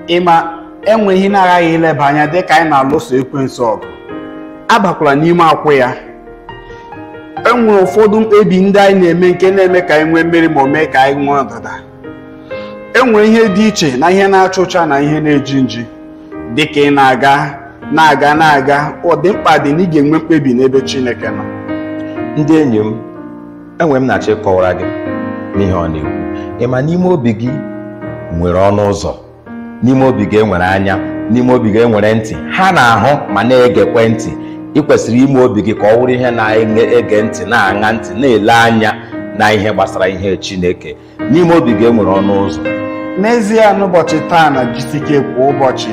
ịma enwe ihe na-aghaghị ileba anya dịka anyị na-alụso ekwensu ọgụ. Abakwala n'ime akwụ ya. Enwere ụfọdụ mkpebi ndị anyị na-eme nke na-eme ka anyị nwee mmeri ma o mee ka anyị nwee ọdịda. Enwere ihe dị iche na ihe na-acha ụcha na ihe na-eji nji. Dịka ị na-aga ọ dị mkpa dị na ị ga-enwe mkpebi n'ebe Chineke nọ. Ndị enyi m, enwe m na-achọ ịkọwara gị n'ihe ọ na-ekwu. Ịma n'ime obi gị nwere ọnụ ụzọ, n'ime obi gị enwere anya, n'ime obi gị enwere ntị, ha na-ahụ ma na-egekwe ntị. Ị kwesịrị ime obi gị ka ọ wụrụ ihe na-ege ntị, na-aṅa ntị, na-ele anya na ihe gbasara ihe Chineke. N'ime obi gị enwere ọnụ ụzọ. N'ezie, n'ụbọchị taa na GCK kwa ụbọchị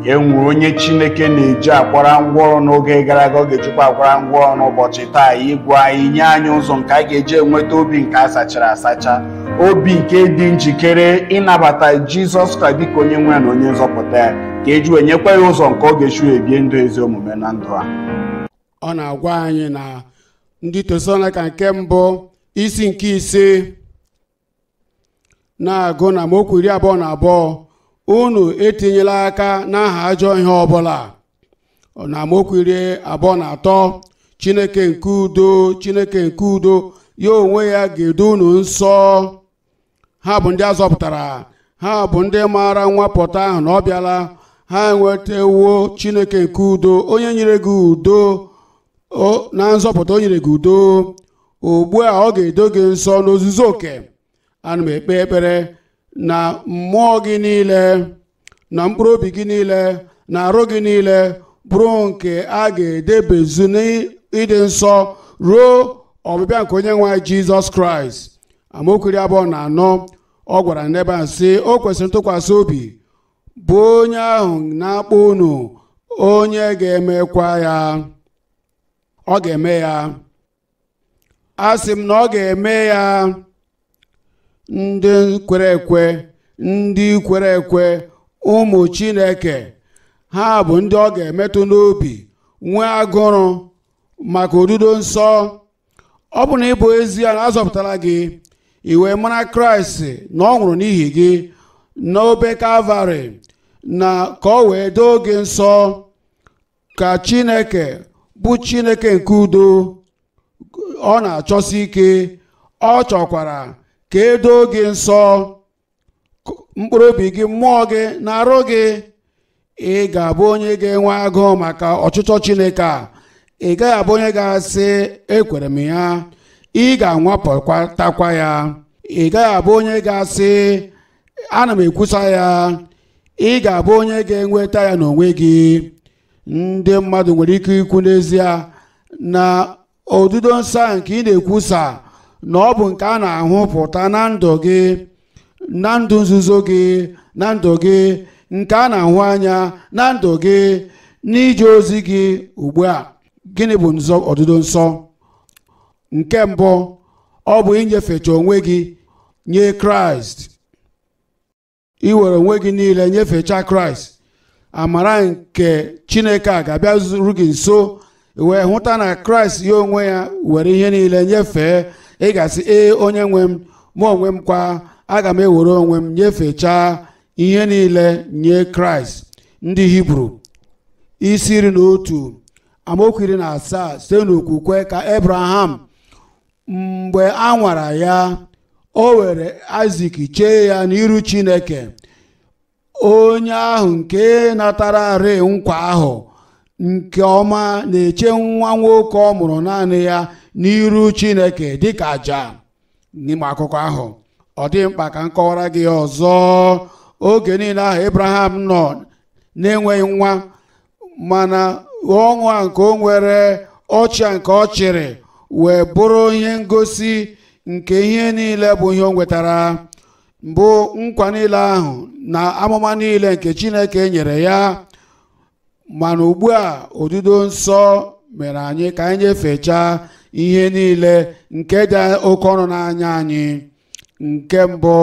enwere onye Chineke na-eji akwara ngwaọrụ n'oge gara aga, ọ ga-ejikwa akwara ngwaọrụ n'ụbọchị taa ịgwa anyị, nye anyị ụzọ nke anyị ga-eji enweta obi nke asachara asacha, obi nke dị njikere ịnabata Jizọs Kraịst dịka onye nwe na onye nzọpụta ya, ka eji wee nyekwa ya ụzọ nke ọ ga-esi ebie ndụ ezi omume na ndụ a. Ọ na-agwa anyị na ndị Tesalonaịka nke mbụ isi nke 5 na-agụ na amaokwu 22, unu etinyela aka n'aha ajọ ihe ọbụla. Na amaokwu 23, Chineke nke udo ya onwe ya ga-edo unu nsọ. Ha bụ ndị azọpụtara, ha bụ ndị maara nwapụta ahụ na ọ bịala, ha enwetawo Chineke nke udo, onye nyere gị udo na nzọpụta, o nyere gị udo. Ugbu a ọ ga-edo gị nsọ n'ozuzu oke. Ana m ekpe ekpere na mmụọ gị niile, na mkpụrụ obi gị niile, na arụ gị niile bụrụ nke a ga-edebezu n'ịdị nsọ ruo ọbịbịa nke onye nwe anyị Jizọs Kraịst. Amaokwu 24, ọ gwara n'ebe a sị, o kwesịrị ntụkwasị obi bụ onye ahụ na-akpọ unu, onye ga-emekwa ya. Ọ ga-eme ya. Asị m na ọ ga-eme ya. Ndị kwere ekwe ụmụ Chineke, ha bụ ndị ọ ga-emetụ n'obi, nwee agụrụ maka odudo nsọ. Ọ bụ na ịbụ ezie na azọpụtara gị, iwe mara Kraịst na ọ nwụrụ n'ihi gị n'obe Kalvarị, na ka ọ wee doo gị nsọ, ka Chineke bụ Chineke nke udo ọ na-achọsi ike, ọ chọkwara ka edoo gị nsọ, mkpụrụ obi gị, mmụọ gị na arụ gị. Ị ga-abụ onye ga-enwe agụụ maka ọchịchọ Chineke a. Ị gaghị abụ onye ga-asị ekwere m ya, ị ga-anwapụtakwa ya. Ị gaghị abụ onye ga-asị ana m ekwusa ya, ị ga-abụ onye ga-enweta ya n'onwe gị. Ndị mmadụ nwere ike ikwu n'ezie na odudo nsọ nke ị na-ekwusa na ọ bụ nke a na-ahụpụta na ndụ gị, na ndụ nzuzo gị, na ndụ gị, nke a na-ahụ anya na ndụ gị, n'ije ozi gị. Ugbu a, gịnị bụ odudo nsọ? Nke mbụ, ọ bụ inyefecha onwe gị nye Kraịst. Iwere onwe gị niile nyefecha Kraịst. Amara nke Chineke a ga-abịa zuru gị nso, wee hụta na Kraịst ya onwe ya were ihe niile nyefee. Ị ga-asị onye nwe m, mụ onwe m kwa aga m ewere onwe m nyefechaa ihe niile nye Kraịst. Ndị Hibru isi 11 amaokwu 17, site n'okwukwe ka Abraham mgbe a nwara ya, o were Aịzik chee ya n'iru Chineke, onye ahụ nke natararị nkwa ahụ nke ọma na-eche nwa nwoke ọ mụrụ naanị ya n'iru Chineke dịka àjà. N'ime akụkọ ahụ, ọ dị mkpa ka m kọwara gị ọzọ. Oge niile ahụ Abraham nọ na-enweghị nwa, mana ọṅụ a nke o nwere, ọchị a nke ọ chịrị, wee bụrụ ihe ngosi nke ihe niile bụ ihe o nwetara, bụ nkwa niile ahụ na amụma niile nke Chineke nyere ya. Mana ugbu a, odudo nsọ mere anyị ka anyị nyefechaa ihe niile nke dị oke ọnụ n'anya anyị. Nke mbụ,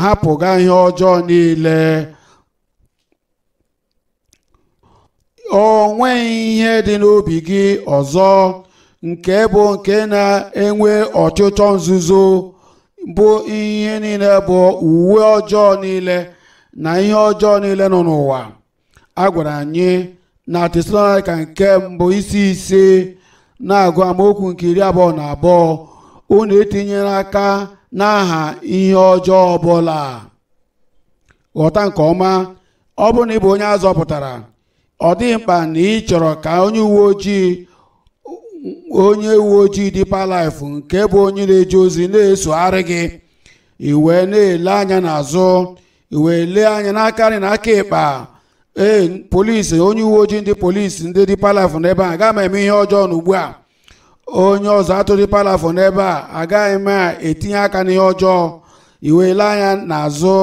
hapụga ihe ọjọọ niile. O nweghị ihe dị n'obi gị ọzọ nke bụ nke na-enwe ọchịchọ nzuzo, bụ ihe niile bụ uwe ọjọọ niile na ihe ọjọọ niile nọ n'ụwa. A gwara anyị na Tesalonaịka nke mbụ isi 5 na-agụ amaokwu nke 22, unu etinyere aka n'aha ihe ọjọọ ọbụla. Ghọta nke ọma, ọ bụrụ na ị bụ onye azọpụtara, ọ dịghị mkpa na ị chọrọ ka onye uwe ojii Deeper Life nke bụ onye na-eje ozi na-esogharị gị, i wee na-ele anya n'azụ, i wee lee anya n'aka nri na aka ịkpa. Polisi, onye uwe ojii ndị polisi ndị Deeper Life n'ebe a agaghị m eme ihe ọjọọ n'ugbu a. Onye ọzọ atụ Deeper Life n'ebe a agaghị m etinye aka n'ihe ọjọọ. I wee lee anya n'azụ,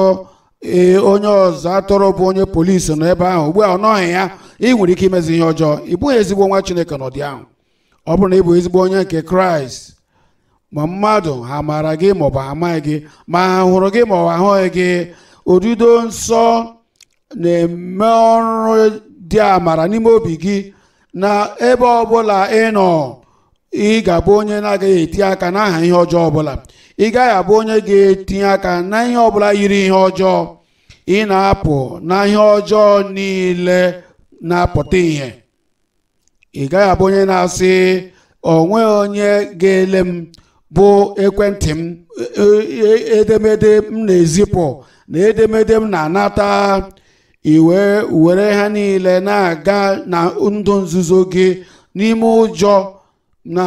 onye ọzọ atụrụ bụ onye polisi n'ebe ahụ, ugbu a ọ nọghị ya, ị nwere ike imezi ihe ọjọọ. Ị bụghị ezigbo nwa Chineke n'ụdị ahụ. Ọ bụrụ na ị bụ ezigbo onye nke Kraịst, ma mmadụ ha maara gị ma ọ bụ ha amaghị gị, ma ha hụrụ gị ma ọ ahụghị gị, odudo nsọ na-eme ọrụ dị amara n'ime obi gị, na ebe ọbụla ị nọ ị ga-abụ onye na-agaghị etinye aka n'aha ihe ọjọọ ọbụla. Ị gaghị abụ onye ga-etinye aka na ihe ọbụla yiri ihe ọjọọ. Ị na-apụ na ihe ọjọọ niile na-apụta ihe. Ị gaghị abụ onye na-asị onwe onye ga-ele m bụ ekwentị m, edemede m na-ezipụ na edemede m na-anata. I wee were ha niile na-aga na ndụ nzuzo gị n'ime ụjọ na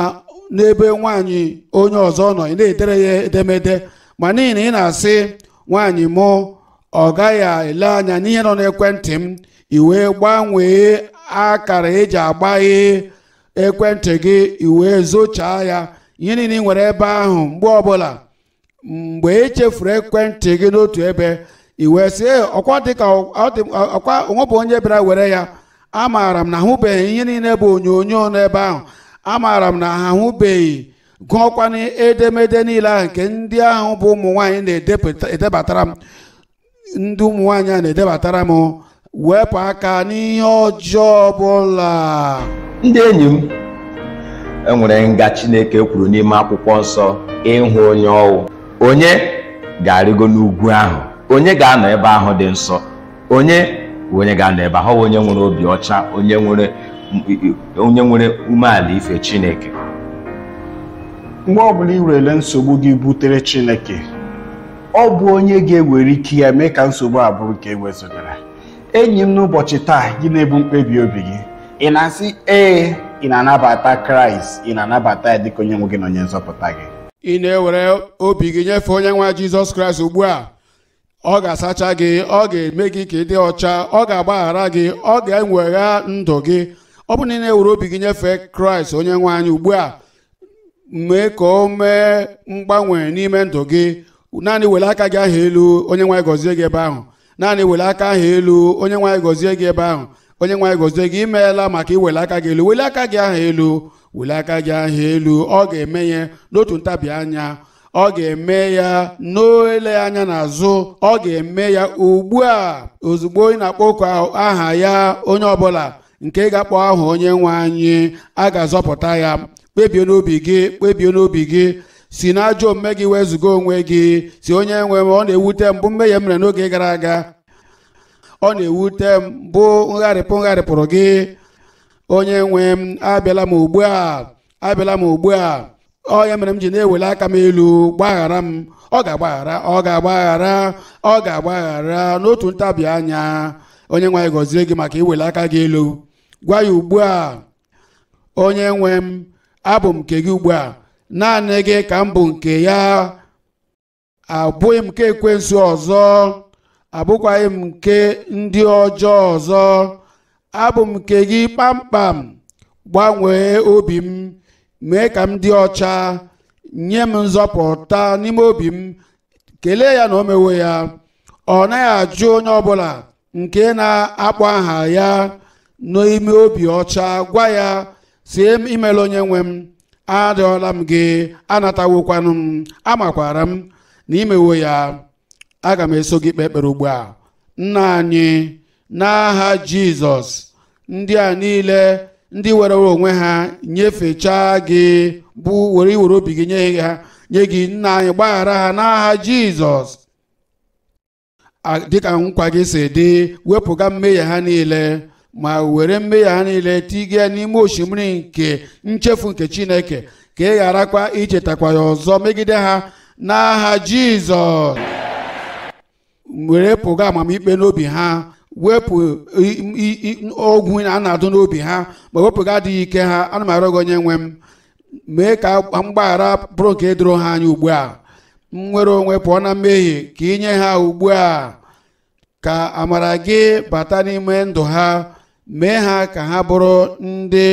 n'ebe nwaanyị onye ọzọ nọ, ị na-edere ya edemede, ma n'ihi na ị na-asị nwaanyị m ọ gaghị ele anya n'ihe nọ n'ekwentị m, i wee gbanwee akara eji agbaghe ekwentị gị, i wee zochaa ya. Ihe niile ị nwere ebe ahụ, mgbe ọbụla mgbe echefuru ekwentị gị n'otu ebe, i wee sị ọkwa dịka ọkwa onwe bụ onye bịara were ya. Amaara m na ahụbeghị ihe niile bụ onyonyo n'ebe ahụ. Amaara m na ha ahụbeghị gụọkwana edemede niile ahụ nke ndị ahụ bụ ụmụ nwaanyị na-edebatara m. Ndị ụmụ nwaanyị a na-edebatara m. Wepụ aka n'ihe ọjọọ ọbụla. Ndị enyi m, enwere nga Chineke kwuru n'ime akwụkwọ nsọ ịhụ onye ọwụ. Onye ga-arịgo n'ugwu ahụ, onye ga-anọ ebe ahụ dị nsọ, onye ga-anọ ebe ahụ, onye nwere obi ọcha, onye nwere umeala ife Chineke. Mgbe ọbụla ị werele nsogbu gị butere Chineke, ọ bụ onye ga-ewere ike ya mee ka nsogbu a bụrụ ka ewezụgara. Enyi m, n'ụbọchị taa, gị na-ebu mkpebi obi gị, ị na-asị ị na-anabata Kraịst, ị na-anabata ya dịka onye nwe gị na onye nzọpụta gị. Ị na-ewere obi gị nyefee onye nwe Jizọs Kraịst ugbu a. Ọ ga-asacha gị, ọ ga-eme gị ka ị dị ọcha, ọ ga-agbaghara gị, ọ ga-enwegha ndụ gị. Ọ bụ na ị na-ewere obi gị nyefee Kraịst onye nwe anyị ugbu a, mee ka o mee mgbanwe n'ime ndụ gị. Naanị were aka gị ahụ elu, onye nwe anyị gọzie gị ebe ahụ. Naanị were aka ahụ elu, onye nwe anyị gọzie gị ebe ahụ. Onye nwe anyị gọzie gị, imeela maka iwere aka gị elu. Were aka gị ahụ elu, were aka gị ahụ elu. Ọ ga-eme ya n'otu ntabi anya, ọ ga-eme ya n'ole anya n'azụ, ọ ga-eme ya ugbu a. Ozugbo ị na-akpọ oku aha ya, onye ọbụla nke ga-akpọ aha onye nwe anyị, a ga-azọpụta ya. Kpebie n'obi gị, si n'ajọ omume gị wezuga onwe gị. Si onye nwe m, ọ na-ewute m bụ mmehie m mere n'oge gara aga, ọ na-ewute m bụ ngharịpụrụ gị. Onye nwe m, abịala m ugbu a, ọ ya mere m ji na-ewele aka m elu. Gbaghara m. Ọ ga-agbaghara n'otu ntabi anya. Onye nwe anyị gọzie gị maka iwele aka gị elu. Gwa ya ugbu a, onye nwe m, abụ m nke gị ugbu a. Naanị gị ka m bụ nke ya. Abụghị m nke ekwensu ọzọ, abụkwaghị m nke ndị ọjọọ ọzọ. Abụ m nke gị kpamkpam. Gbanwee obi m, mee ka m dị ọcha, nye m nzọpụta n'ime obi m. Kelee ya na o mewo ya. Ọ naghị ajụ onye ọbụla nke na-akpọ aha ya n'ime obi ọcha. Gwa ya, si imela onye nwe m, adịọla m gị, anatawokwanụ m, amakwara m na imewo ya. Aga m eso gị kpee ekpere ugbu a. Nna anyị, n'aha Jizọs, ndị a niile ndị were onwe ha nyefechaa gị, bụ were iwere obi gị nye gị, nna anyị, gbaghara ha n'aha Jizọs. dịka nkwa gị si dị, wepụga mmehie ha niile ma were mmehie ha niile tiga n'ime osimiri nke nchefu nke Chineke, ka ị gharakwa ichetakwa ya ọzọ megide ha n'aha Jizọs. Were pụga amamikpe n'obi ha, wepụ ogwu a na-adụ n'obi ha, ma wepụga adịghị ike ha. Ana m arịọ gị onye nwe m, mee ka mgbaghara bụrụ nke doro ha anya ugbu a. Nwere onwe pụọ na mmehie ka inye ha ugbu a, ka amara gị bata n'ime ndụ ha, mee ha ka ha bụrụ ndị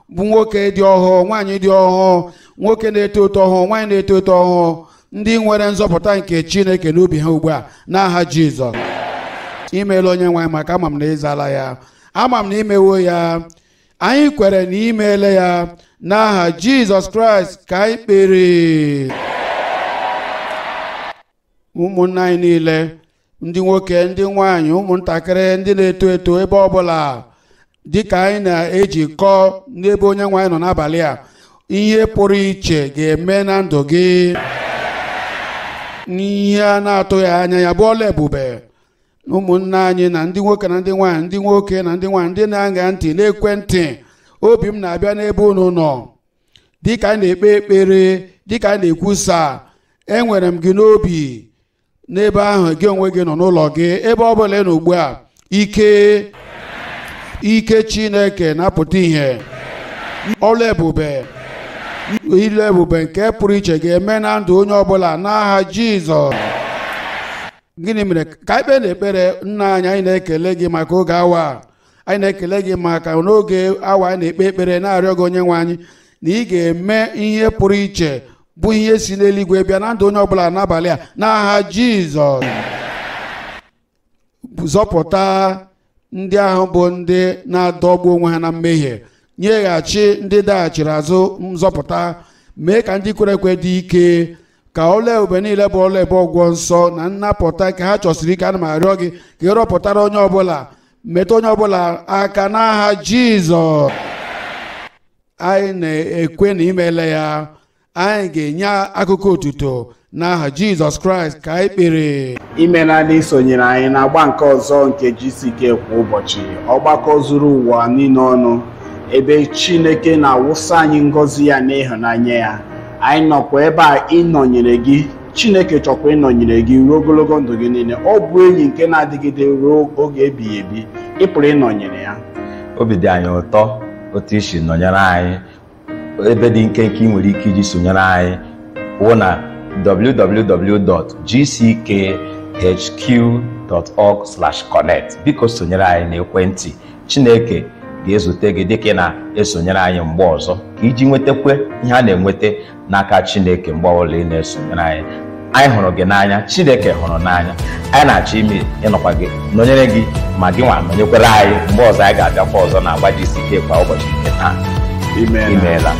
bụ nwoke dị ọhụụ, nwaanyị dị ọhụụ, nwoke na-eto eto ọhụụ, nwaanyị na-eto eto ọhụụ, ndị nwere nzọpụta nke Chineke n'obi ha ugbu a n'aha Jizọs. Imeela onye nwe anyị, maka ama m na ịzala ya, ama m na imewo ya, anyị kwere na imeela ya n'aha Jizọs Kraịst ka anyị kpere. Ụmụnne anyị niile, ndị nwoke, ndị nwaanyị, ụmụntakịrị, ndị na-eto eto, ebe ọbụla dịka anyị na-ejikọ n'ebe onye nwe anyị nọ n'abalị a, ihe pụrụ iche ga-eme na ndụ gị, n'ihe a na-atụghị anya ya bụ ọla ebube. Ụmụnne anyị na ndị nwoke na ndị nwaanyị, ndị nwoke na ndị nwaanyị, ndị na-aṅa ntị n'ekwentị, obi m na-abịa n'ebe unu nọ, dịka anyị na-ekpe ekpere, dịka anyị na-ekwusa, enwere m gị n'obi n'ebe ahụ gị onwe gị nọ n'ụlọ gị, ebe ọ bụla ị nọ ugbu a. Ike Chineke na-apụta ihe, ọla ebube, ile ebube nke pụrụ iche ga-eme na ndụ onye ọbụla n'aha Jizọs. Gịnị mere ka anyị kpee n'ekpere? Nna anyị na-ekele gị maka oge awa, anyị na-ekele gị maka n'oge awa anyị na-ekpe ekpere, na-arịọ gị onye nwe anyị na ị ga-eme ihe pụrụ iche, bụ ihe si n'eluigwe bịa na ndụ onye ọbụla n'abalị a n'aha Jizọs. Zọpụta ndị ahụ bụ ndị na-adọgbu onwe ha na mmehie, nyeghachi ndị daghachiri azụ nzọpụta, mee ka ndị kwere ekwe dị ike, ka ọla ebube niile bụ ọla ebe ọgwọ nsọ na nnapụta ka ha chọsiri ike. Ana m arịọ gị ka ị rọpụtara onye ọbụla, metụ onye ọbụla aka n'aha Jizọs. Anyị na-ekwe na imeela ya, anyị ga-enye akụkọ otuto n'aha Jizọs Kraịst ka anyị kpere. Imeela na isonyere anyị na agba nke ọzọ nke GCK kwa ụbọchị, ọgbakọ zuru ụwa niile ọnụ, ebe Chineke na-awụsa anyị ngọzi ya na ịhụnanya ya. Anyị nọkwa ebe a ịnọnyere gị. Chineke chọkwa ịnọnyere gị ruo ogologo ndụ gị niile. Ọ bụ enyi nke na-adịgide ruo oge ebighị ebi. Ị pụrụ ịnọnyere ya. Obi dị anyị ụtọ otu isi nọnyere anyị. Ebe dị nkenke ị nwere ike iji sonyere anyị wụ na www.gckhq.org/connect. Biko sonyere anyị n'ekwentị. Chineke ga-ezute gị dịka ị na-esonyere anyị mgbe ọzọ, ka iji nwetakwa ihe a na-enweta n'aka Chineke mgbe ọbụla ị na-esonyere anyị. Anyị hụrụ gị n'anya, Chineke hụrụ n'anya. Anyị na-achọ ime ịnọkwa gị, nọnyere gị, ma gị nwa nọnyekwara anyị mgbe ọzọ anyị ga-abịakwa ọzọ na agba GCK kwa ụbọchị nke taa. Imeela.